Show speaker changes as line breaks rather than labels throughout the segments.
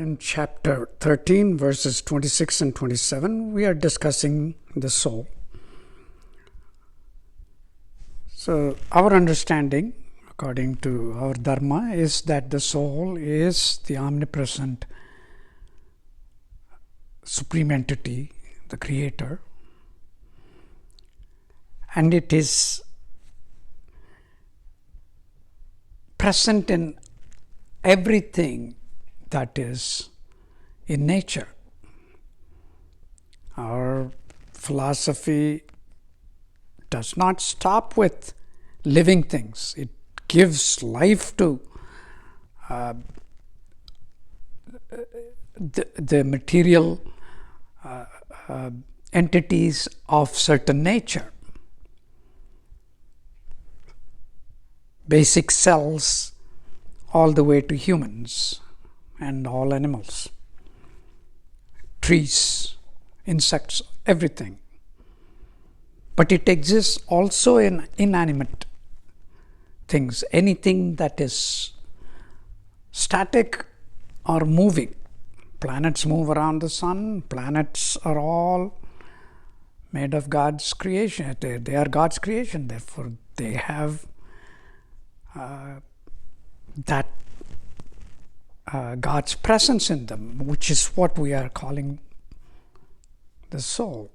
in chapter 13, verses 26 and 27. We are discussing the soul. So, our understanding, according to our Dharma, is that the soul is the omnipresent supreme entity, the Creator, and it is present in everything that is in nature. Our philosophy does not stop with living things. It gives life to the material entities of certain nature. Basic cells all the way to humans and all animals, trees, insects, everything. But it exists also in inanimate things, anything that is static or moving. Planets move around the sun. Planets are all made of God's creation. They are God's creation. Therefore, they have God's presence in them, which is what we are calling the soul.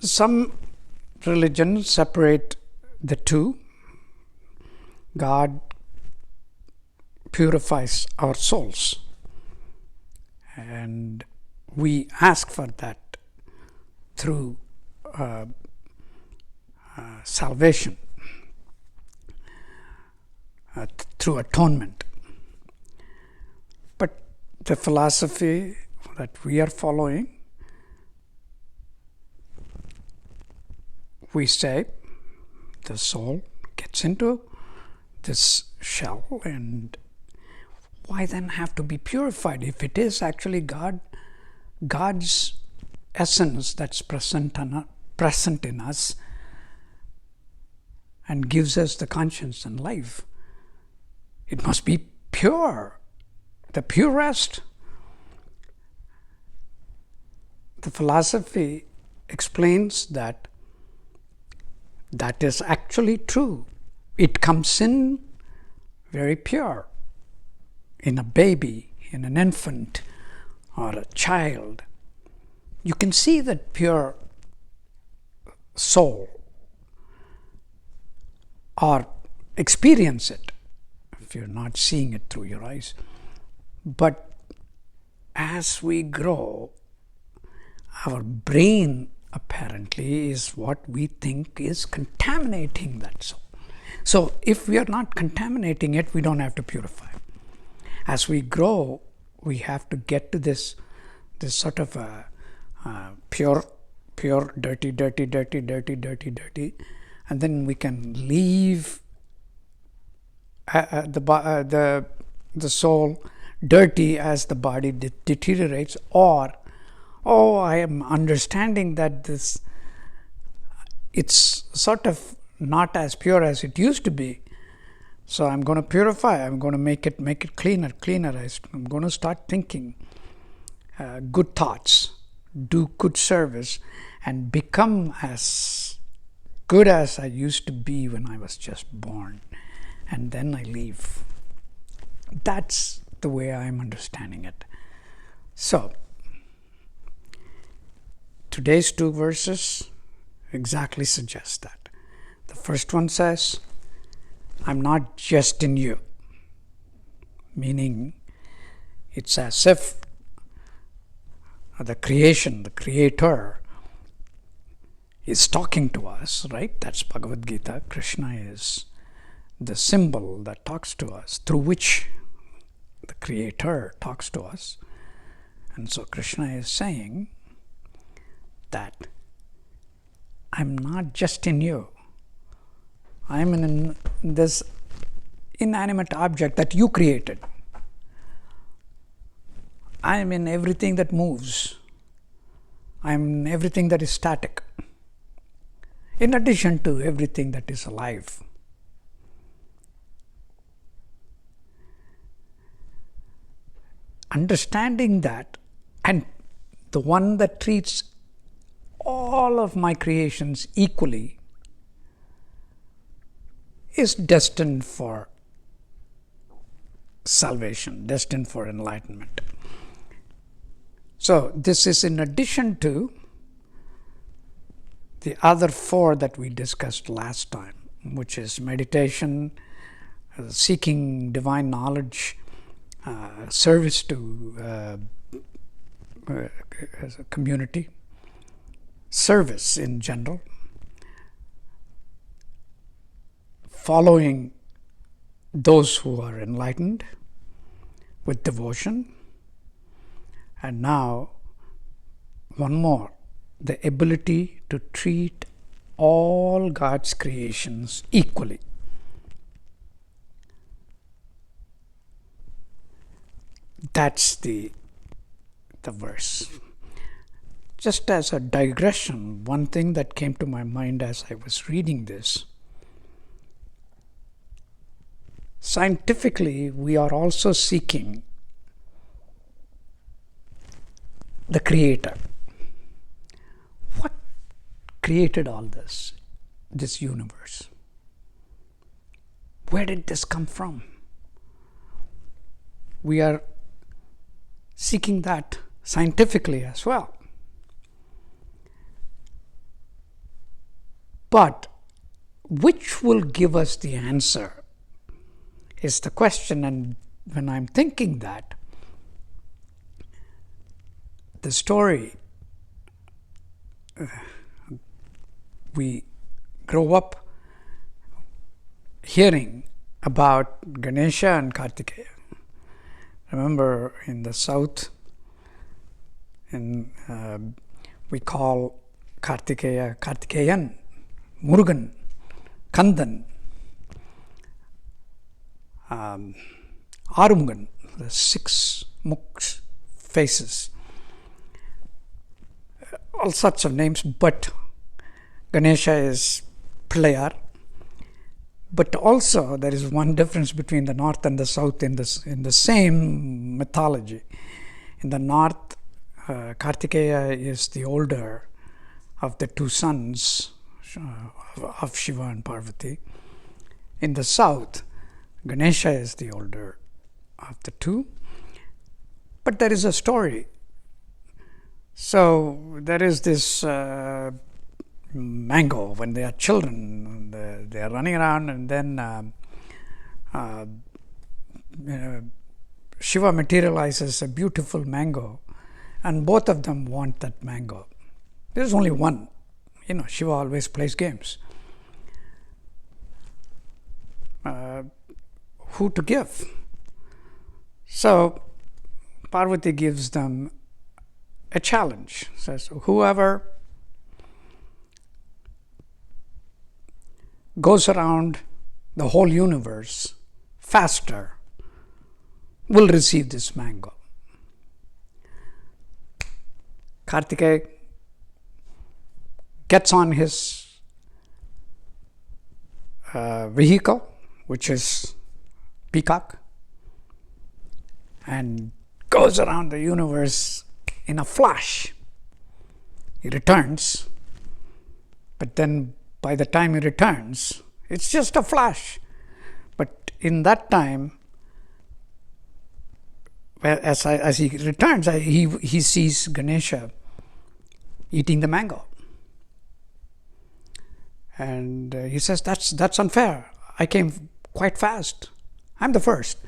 Some religions separate the two. God purifies our souls, and we ask for that through salvation, through atonement. But the philosophy that we are following, we say the soul gets into this shell, and why then have to be purified if it is actually God's essence that's present in us and gives us the conscience and life? It must be pure, the purest. The philosophy explains that is actually true. It comes in very pure. In a baby, in an infant, or a child, you can see that pure soul or experience it if you're not seeing it through your eyes. But as we grow, our brain apparently is what we think is contaminating that soul. So if we are not contaminating it, we don't have to purify. As we grow, we have to get to this sort of a pure, dirty, and then we can leave the soul dirty as the body deteriorates, or I am understanding that it's sort of not as pure as it used to be. So I'm going to purify. I'm going to make it cleaner. I'm going to start thinking good thoughts, do good service, and become as good as I used to be when I was just born. And then I leave. That's the way I'm understanding it. So, today's two verses exactly suggest that. The first one says, I'm not just in you. Meaning, it's as if the Creator is talking to us, right? That's Bhagavad Gita. Krishna is the symbol that talks to us, through which the Creator talks to us. And so Krishna is saying that I'm not just in you. I'm in this inanimate object that you created. I'm in everything that moves. I'm in everything that is static, in addition to everything that is alive. understanding that, and the one that treats all of my creations equally is destined for salvation, destined for enlightenment. So this is in addition to the other four that we discussed last time, which is meditation, seeking divine knowledge, service to as a community, service in general, following those who are enlightened with devotion, and now one more, the ability to treat all God's creations equally. That's the verse. Just as a digression, one thing that came to my mind as I was reading this, scientifically, we are also seeking the Creator. What created all this universe? Where did this come from? We are seeking that scientifically as well. But which will give us the answer is the question. And when I'm thinking that, the story, we grow up hearing about Ganesha and Kartikeya. Remember, in the south, we call Kartikeya Kartikeyan, Murugan, Kandan, Arumugan, the 6 mukhs, faces, all sorts of names, but Ganesha is Pillayar. But also there is one difference between the north and the south in the same mythology. In the north, Kartikeya is the older of the 2 sons of Shiva and Parvati. In the south, Ganesha is the older of the 2. But there is a story. So there is this mango when they are children, they are running around, and then Shiva materializes a beautiful mango, and both of them want that mango. There is only one. Shiva always plays games. Who to give? So Parvati gives them a challenge. Says, whoever goes around the whole universe faster will receive this mango. Kartikeya gets on his vehicle, which is peacock, and goes around the universe in a flash. He returns, but then by the time he returns, it's just a flash. But in that time, as he returns, he sees Ganesha eating the mango. And he says, that's unfair. I came quite fast. I'm the first.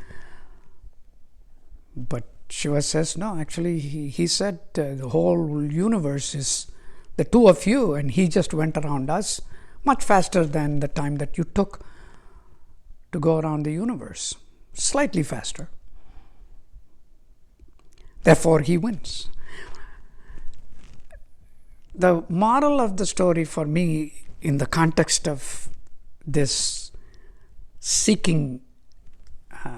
But Shiva says, no, actually, he said the whole universe is the 2 of you, and he just went around us much faster than the time that you took to go around the universe. Slightly faster. Therefore, he wins. The moral of the story for me, in the context of this seeking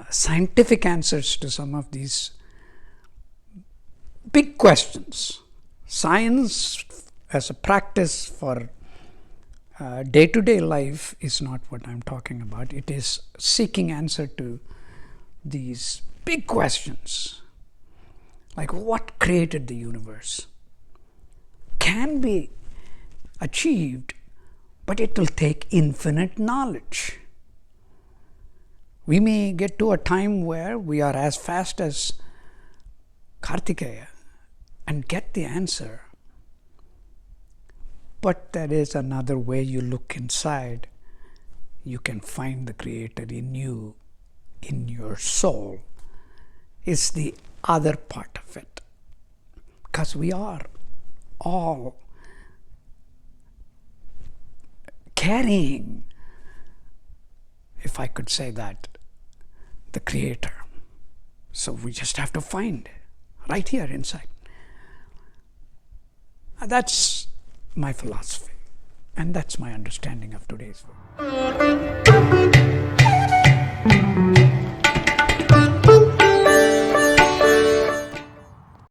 scientific answers to some of these big questions, science as a practice for day-to-day life is not what I'm talking about. It is seeking answer to these big questions. like what created the universe, can be achieved, but it will take infinite knowledge. We may get to a time where we are as fast as Kartikeya and get the answer. But there is another way you look inside. You can find the Creator in you, in your soul. It's the other part of it. Because we are all carrying, if I could say that, the Creator. So we just have to find right here inside. That's my philosophy, and that's my understanding of today's world.